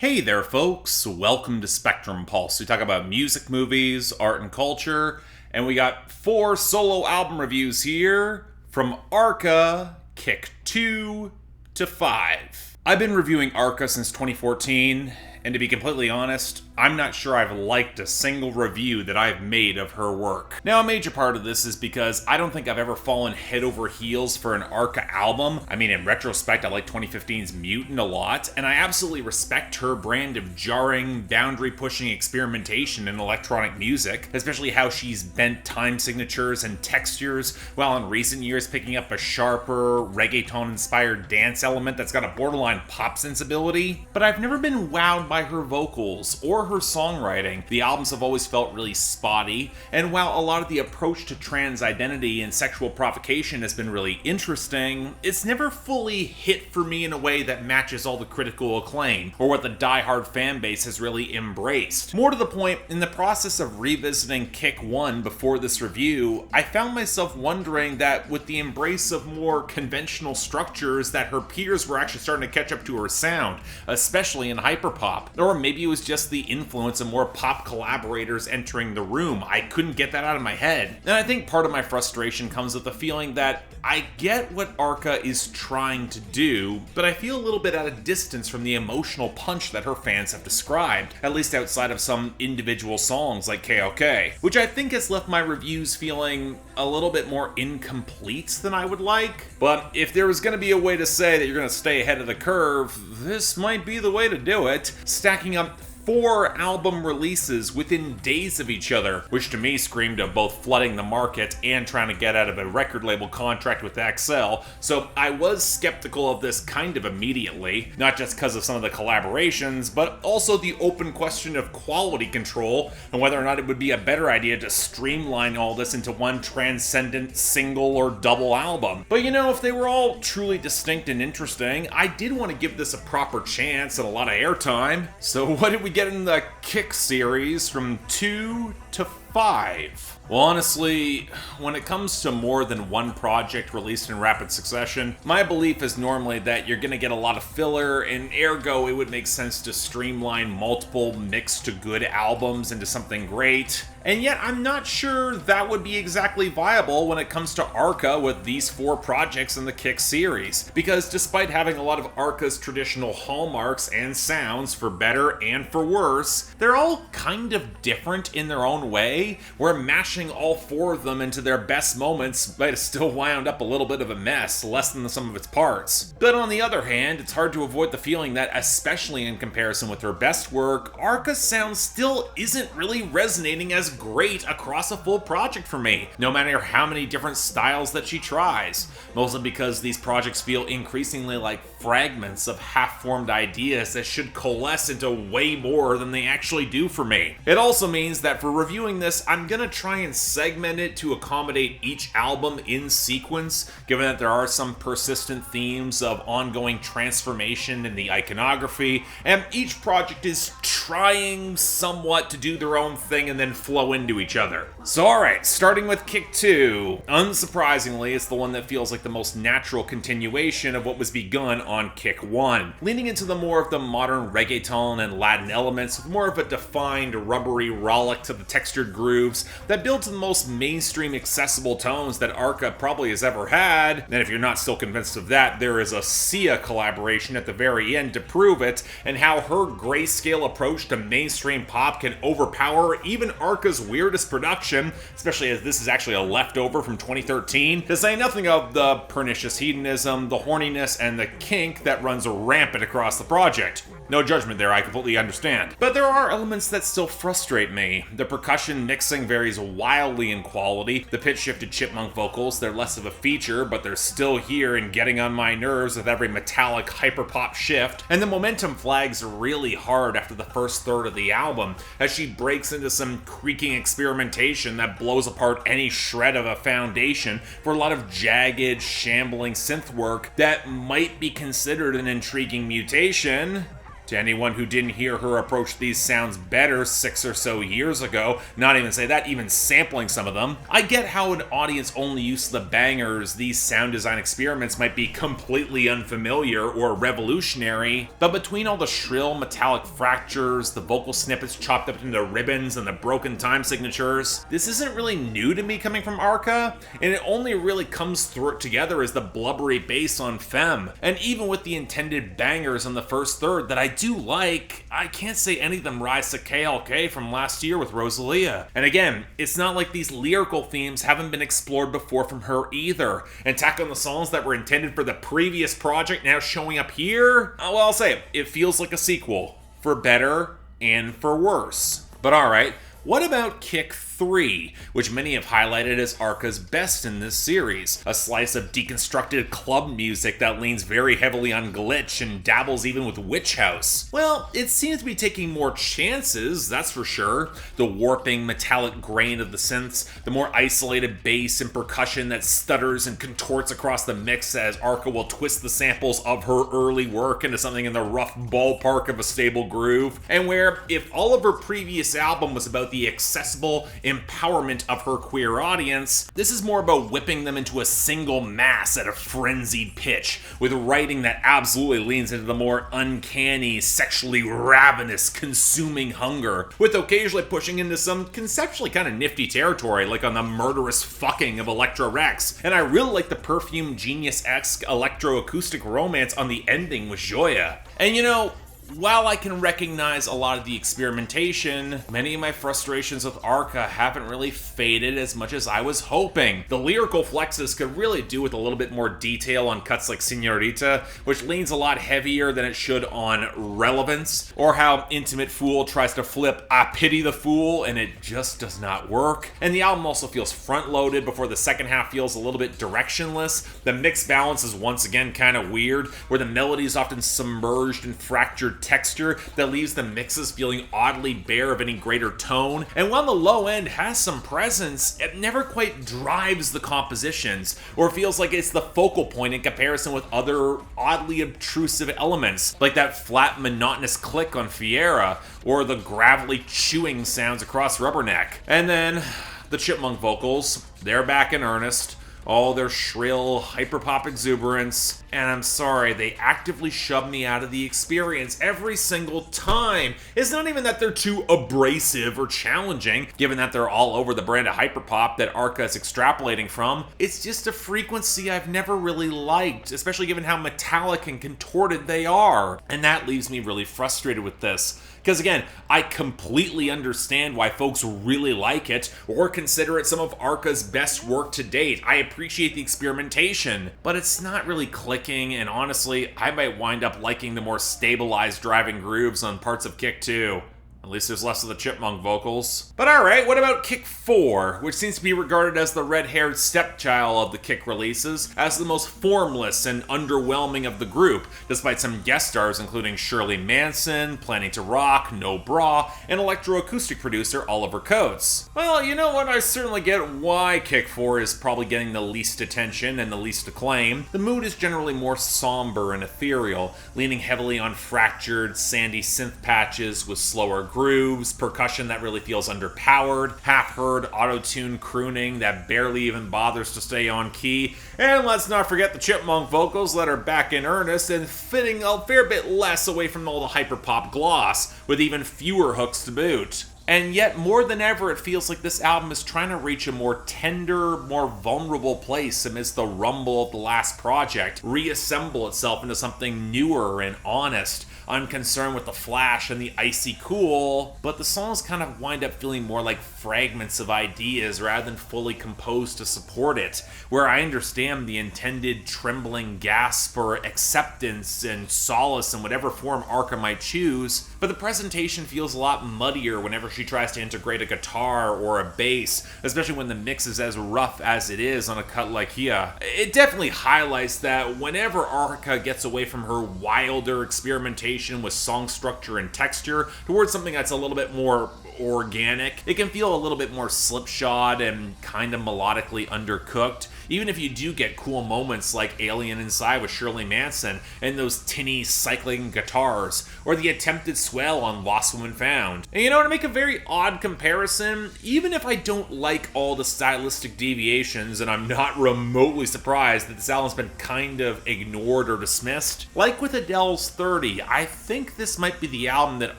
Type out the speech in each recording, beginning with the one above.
Hey there, folks. Welcome to Spectrum Pulse. We talk about music, movies, art, and culture, and we got 4 solo album reviews here from Arca, KicK 2 to 5. I've been reviewing Arca since 2014, and to be completely honest, I'm not sure I've liked a single review that I've made of her work. Now, a major part of this is because I don't think I've ever fallen head over heels for an Arca album. I mean, in retrospect, I like 2015's Mutant a lot, and I absolutely respect her brand of jarring, boundary-pushing experimentation in electronic music, especially how she's bent time signatures and textures, while in recent years picking up a sharper, reggaeton-inspired dance element that's got a borderline pop sensibility. But I've never been wowed by her vocals or her songwriting. The albums have always felt really spotty, and while a lot of the approach to trans identity and sexual provocation has been really interesting, it's never fully hit for me in a way that matches all the critical acclaim, or what the die-hard fan base has really embraced. More to the point, in the process of revisiting KicK 1 before this review, I found myself wondering that with the embrace of more conventional structures that her peers were actually starting to catch up to her sound, especially in hyperpop. Or maybe it was just the influence of more pop collaborators entering the room. I couldn't get that out of my head. And I think part of my frustration comes with the feeling that I get what Arca is trying to do, but I feel a little bit at a distance from the emotional punch that her fans have described, at least outside of some individual songs like KOK, which I think has left my reviews feeling a little bit more incomplete than I would like. But if there was going to be a way to say that you're going to stay ahead of the curve, this might be the way to do it. Stacking up 4 album releases within days of each other, which to me screamed of both flooding the market and trying to get out of a record label contract with XL, so I was skeptical of this kind of immediately, not just because of some of the collaborations, but also the open question of quality control and whether or not it would be a better idea to streamline all this into one transcendent single or double album. But you know, if they were all truly distinct and interesting, I did want to give this a proper chance and a lot of airtime. So what did we get in the KicK series from 2 to 5? Well, honestly, when it comes to more than one project released in rapid succession, my belief is normally that you're gonna get a lot of filler, and ergo it would make sense to streamline multiple mixed to good albums into something great. And yet I'm not sure that would be exactly viable when it comes to Arca with these 4 projects in the KicK series, because despite having a lot of Arca's traditional hallmarks and sounds for better and for worse, they're all kind of different in their own way, where mashing all 4 of them into their best moments might have still wound up a little bit of a mess, less than the sum of its parts. But on the other hand, it's hard to avoid the feeling that, especially in comparison with her best work, Arca's sound still isn't really resonating as great across a full project for me, no matter how many different styles that she tries, mostly because these projects feel increasingly like fragments of half-formed ideas that should coalesce into way more than they actually do for me. It also means that for reviewing this, I'm gonna try and segment it to accommodate each album in sequence, given that there are some persistent themes of ongoing transformation in the iconography, and each project is trying somewhat to do their own thing and then flow into each other. So alright, starting with KicK 2, unsurprisingly, it's the one that feels like the most natural continuation of what was begun on KicK 1, leaning into the more of the modern reggaeton and Latin elements with more of a defined rubbery rollick to the textured grooves that build to the most mainstream accessible tones that Arca probably has ever had. And if you're not still convinced of that, there is a Sia collaboration at the very end to prove it, and how her grayscale approach to mainstream pop can overpower even Arca's weirdest production, especially as this is actually a leftover from 2013, to say nothing of the pernicious hedonism, the horniness, and the kink that runs rampant across the project. No judgment there, I completely understand. But there are elements that still frustrate me. The percussion mixing varies wildly in quality. The pitch-shifted chipmunk vocals, they're less of a feature, but they're still here and getting on my nerves with every metallic hyperpop shift. And the momentum flags really hard after the first third of the album, as she breaks into some creaking experimentation that blows apart any shred of a foundation for a lot of jagged, shambling synth work that might be considered an intriguing mutation To anyone who didn't hear her approach these sounds better 6 or so years ago, not even say that, even sampling some of them, I get how an audience only used to the bangers these sound design experiments might be completely unfamiliar or revolutionary, but between all the shrill metallic fractures, the vocal snippets chopped up into ribbons, and the broken time signatures, this isn't really new to me coming from Arca, and it only really comes through together as the blubbery bass on Femme. And even with the intended bangers on the first third that I do like, I can't say any of them rise to KLK from last year with Rosalia. And again, it's not like these lyrical themes haven't been explored before from her either, and tack on the songs that were intended for the previous project now showing up here, well, I'll say it feels like a sequel, for better and for worse. But alright, what about KicK 3, which many have highlighted as Arca's best in this series? A slice of deconstructed club music that leans very heavily on glitch and dabbles even with witch house. Well, it seems to be taking more chances, that's for sure. The warping metallic grain of the synths, the more isolated bass and percussion that stutters and contorts across the mix as Arca will twist the samples of her early work into something in the rough ballpark of a stable groove. And where, if all of her previous album was about the accessible empowerment of her queer audience, this is more about whipping them into a single mass at a frenzied pitch, with writing that absolutely leans into the more uncanny, sexually ravenous, consuming hunger, with occasionally pushing into some conceptually kind of nifty territory, like on the murderous fucking of Electra Rex. And I really like the Perfume Genius-esque electroacoustic romance on the ending with Joya. And you know, while I can recognize a lot of the experimentation, many of my frustrations with Arca haven't really faded as much as I was hoping. The lyrical flexes could really do with a little bit more detail on cuts like Senorita, which leans a lot heavier than it should on relevance, or how Intimate Fool tries to flip I Pity the Fool and it just does not work. And the album also feels front-loaded before the second half feels a little bit directionless. The mix balance is once again kind of weird, where the melody is often submerged in fractured texture that leaves the mixes feeling oddly bare of any greater tone. And while the low end has some presence, it never quite drives the compositions, or feels like it's the focal point in comparison with other oddly obtrusive elements, like that flat monotonous click on Fiera, or the gravelly chewing sounds across Rubberneck. And then the chipmunk vocals, they're back in earnest. All their shrill, hyperpop exuberance, and I'm sorry, they actively shove me out of the experience every single time. It's not even that they're too abrasive or challenging, given that they're all over the brand of hyperpop that Arca is extrapolating from. It's just a frequency I've never really liked, especially given how metallic and contorted they are. And that leaves me really frustrated with this. Because again, I completely understand why folks really like it, or consider it some of Arca's best work to date. I appreciate the experimentation, but it's not really clicking, and honestly, I might wind up liking the more stabilized driving grooves on parts of KicK 2. At least there's less of the chipmunk vocals. But alright, what about KicK 4, which seems to be regarded as the red-haired stepchild of the KicK releases, as the most formless and underwhelming of the group, despite some guest stars including Shirley Manson, Planning to Rock, No Bra, and electroacoustic producer Oliver Coates. Well, you know what, I certainly get why KicK 4 is probably getting the least attention and the least acclaim. The mood is generally more somber and ethereal, leaning heavily on fractured, sandy synth patches with slower grooves, percussion that really feels underpowered, half-heard auto-tune crooning that barely even bothers to stay on key, and let's not forget the chipmunk vocals that are back in earnest and fitting a fair bit less away from all the hyperpop gloss, with even fewer hooks to boot. And yet, more than ever, it feels like this album is trying to reach a more tender, more vulnerable place amidst the rumble of the last project, reassemble itself into something newer and honest, unconcerned with the flash and the icy cool, but the songs kind of wind up feeling more like fragments of ideas rather than fully composed to support it, where I understand the intended trembling gasp for acceptance and solace in whatever form Arca might choose, but the presentation feels a lot muddier whenever she tries to integrate a guitar or a bass, especially when the mix is as rough as it is on a cut like Hija. It definitely highlights that whenever Arca gets away from her wilder experimentation with song structure and texture towards something that's a little bit more organic, it can feel a little bit more slipshod and kind of melodically undercooked, even if you do get cool moments like Alien Inside with Shirley Manson and those tinny cycling guitars, or the attempted swell on Lost Woman Found. And you know, to make a very odd comparison, even if I don't like all the stylistic deviations, and I'm not remotely surprised that this album's been kind of ignored or dismissed, like with Adele's 30, I think this might be the album that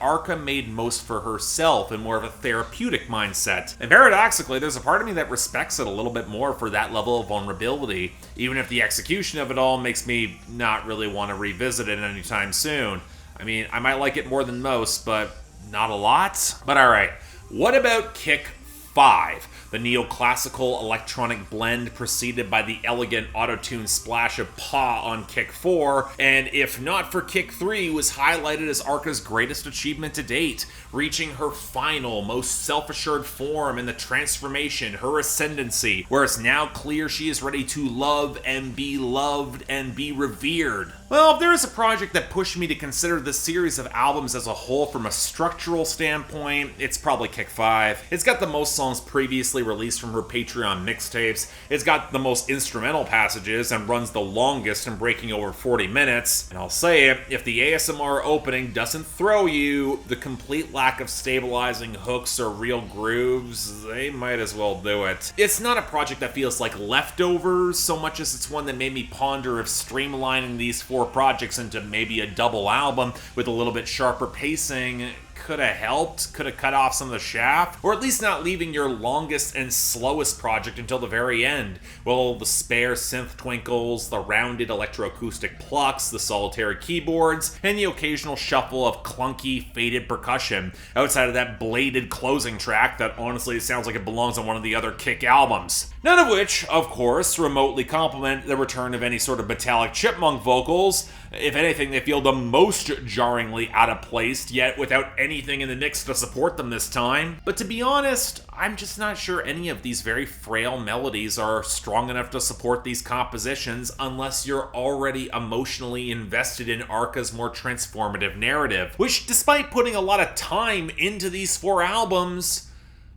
Arca made most for herself in more of a therapeutic mindset. And paradoxically, there's a part of me that respects it a little bit more for that level of vulnerability, even if the execution of it all makes me not really want to revisit it anytime soon. I mean, I might like it more than most, but not a lot. But alright, what about KicK 5? The neoclassical electronic blend preceded by the elegant auto-tune splash of Pa on KicK 4, and if not for KicK 3, was highlighted as Arca's greatest achievement to date, reaching her final, most self-assured form in the transformation, her ascendancy, where it's now clear she is ready to love and be loved and be revered. Well, if there is a project that pushed me to consider this series of albums as a whole from a structural standpoint, it's probably KicK 5. It's got the most songs previously released from her Patreon mixtapes, it's got the most instrumental passages, and runs the longest in breaking over 40 minutes. And I'll say it, if the ASMR opening doesn't throw you, the complete lack of stabilizing hooks or real grooves, they might as well do it. It's not a project that feels like leftovers so much as it's one that made me ponder if streamlining these 4 projects into maybe a double album with a little bit sharper pacing could have helped, could have cut off some of the shaft, or at least not leaving your longest and slowest project until the very end. Well, the spare synth twinkles, the rounded electroacoustic plucks, the solitary keyboards, and the occasional shuffle of clunky, faded percussion, outside of that bladed closing track that honestly sounds like it belongs on one of the other KicK albums. None of which, of course, remotely complement the return of any sort of metallic chipmunk vocals. If anything, they feel the most jarringly out of place, yet without anything in the mix to support them this time. But to be honest, I'm just not sure any of these very frail melodies are strong enough to support these compositions unless you're already emotionally invested in Arca's more transformative narrative, which, despite putting a lot of time into these 4 albums,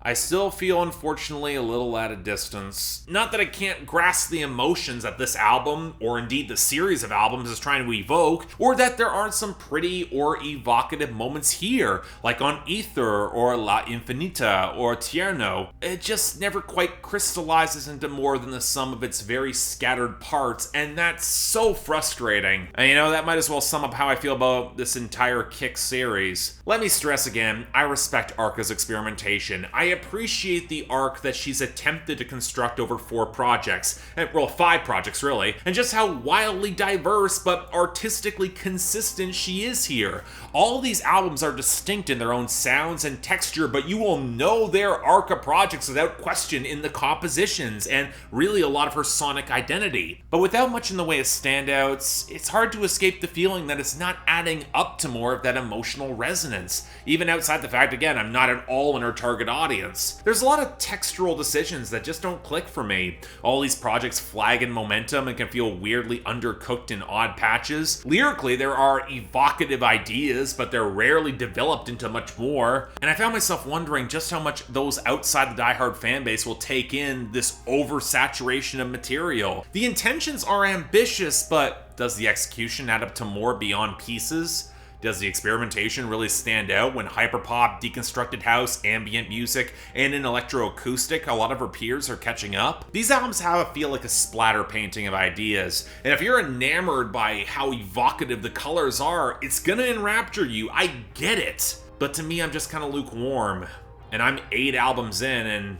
I still feel, unfortunately, a little at a distance. Not that I can't grasp the emotions that this album, or indeed the series of albums, is trying to evoke, or that there aren't some pretty or evocative moments here, like on iiiii or La Infinita or Tierno. It just never quite crystallizes into more than the sum of its very scattered parts, and that's so frustrating. And you know, that might as well sum up how I feel about this entire KicK series. Let me stress again, I respect Arca's experimentation. I appreciate the arc that she's attempted to construct over 4 projects, well, 5 projects really, and just how wildly diverse but artistically consistent she is here. All these albums are distinct in their own sounds and texture, but you will know they're Arca projects without question in the compositions and really a lot of her sonic identity. But without much in the way of standouts, it's hard to escape the feeling that it's not adding up to more of that emotional resonance, even outside the fact, again, I'm not at all in her target audience. There's a lot of textural decisions that just don't click for me. All these projects flag in momentum and can feel weirdly undercooked in odd patches. Lyrically, there are evocative ideas, but they're rarely developed into much more. And I found myself wondering just how much those outside the diehard fanbase will take in this oversaturation of material. The intentions are ambitious, but does the execution add up to more beyond pieces? Does the experimentation really stand out when hyperpop, deconstructed house, ambient music, and an electroacoustic, a lot of her peers are catching up? These albums have a feel like a splatter painting of ideas, and if you're enamored by how evocative the colors are, it's gonna enrapture you, I get it. But to me, I'm just kind of lukewarm, and I'm 8 albums in, and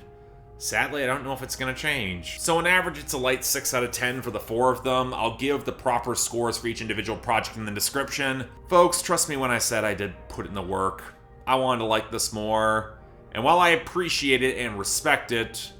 sadly, I don't know if it's going to change. So on average, it's a light 6 out of 10 for the 4 of them. I'll give the proper scores for each individual project in the description. Folks, trust me when I said I did put in the work. I wanted to like this more. And while I appreciate it and respect it,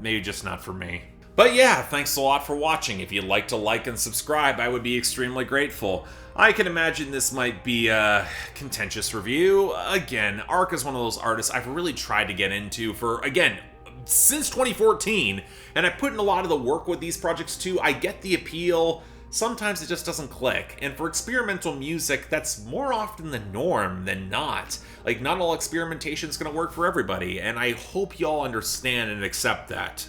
maybe just not for me. But yeah, thanks a lot for watching. If you'd like to like and subscribe, I would be extremely grateful. I can imagine this might be a contentious review. Again, Arca is one of those artists I've really tried to get into for, again, since 2014, and I put in a lot of the work with these projects too. I get the appeal. Sometimes it just doesn't click, and for experimental music, that's more often the norm than not. Like, not all experimentation is going to work for everybody, and I hope y'all understand and accept that.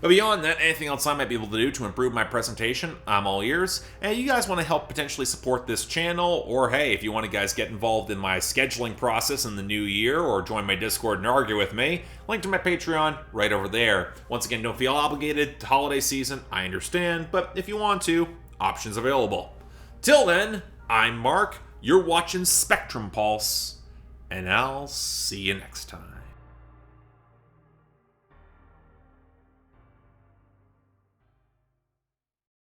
But beyond that, anything else I might be able to do to improve my presentation, I'm all ears. And you guys want to help potentially support this channel, or hey, if you want to guys get involved in my scheduling process in the new year, or join my Discord and argue with me, link to my Patreon right over there. Once again, don't feel obligated to holiday season, I understand, but if you want to, options available. Till then, I'm Mark, you're watching Spectrum Pulse, and I'll see you next time.